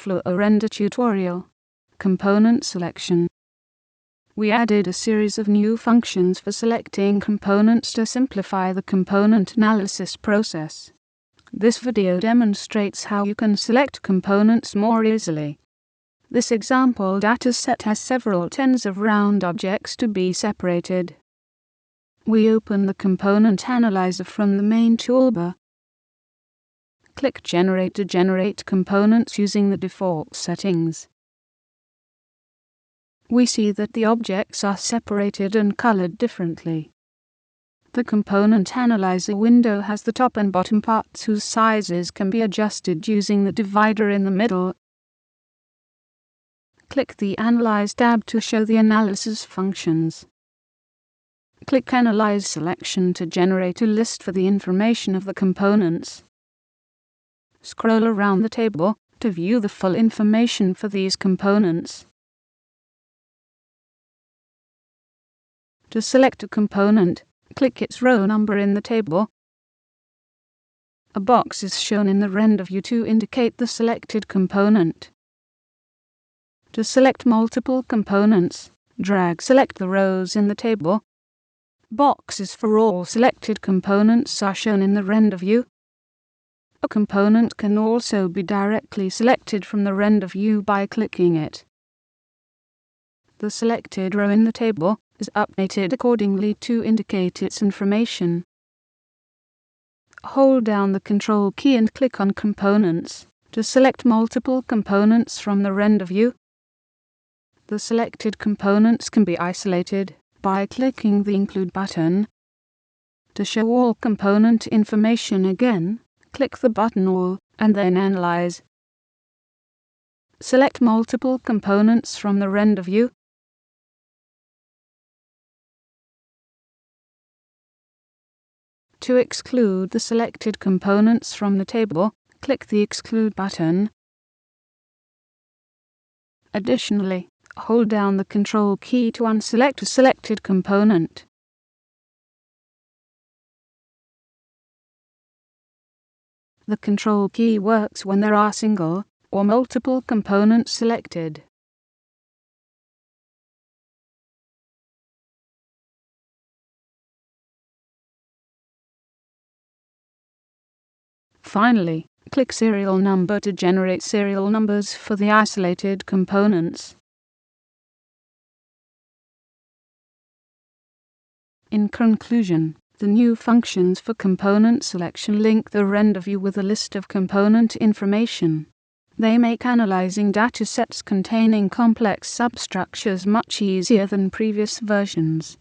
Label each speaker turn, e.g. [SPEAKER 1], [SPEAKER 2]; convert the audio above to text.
[SPEAKER 1] FluoRender tutorial. Component selection. We added a series of new functions for selecting components to simplify the component analysis process. This video demonstrates how you can select components more easily. This example dataset has several tens of round objects to be separated. We open the Component Analyzer from the main toolbar. Click Generate to generate components using the default settings. We see that the objects are separated and colored differently. The Component Analyzer window has the top and bottom parts whose sizes can be adjusted using the divider in the middle. Click the Analyze tab to show the analysis functions. Click Analyze Selection to generate a list for the information of the components. Scroll around the table to view the full information for these components. To select a component, click its row number in the table. A box is shown in the render view to indicate the selected component. To select multiple components, select the rows in the table. Boxes for all selected components are shown in the render view. A component can also be directly selected from the render view by clicking it. The selected row in the table is updated accordingly to indicate its information. Hold down the Control key and click on Components to select multiple components from the render view. The selected components can be isolated by clicking the Include button. To show all component information again, click the button All and then Analyze. Select multiple components from the render view. To exclude the selected components from the table, click the Exclude button. Additionally, hold down the Control key to unselect a selected component. The Control key works when there are single or multiple components selected. Finally, click Serial Number to generate serial numbers for the isolated components. In conclusion, the new functions for component selection link the render view with a list of component information. They make analyzing datasets containing complex substructures much easier than previous versions.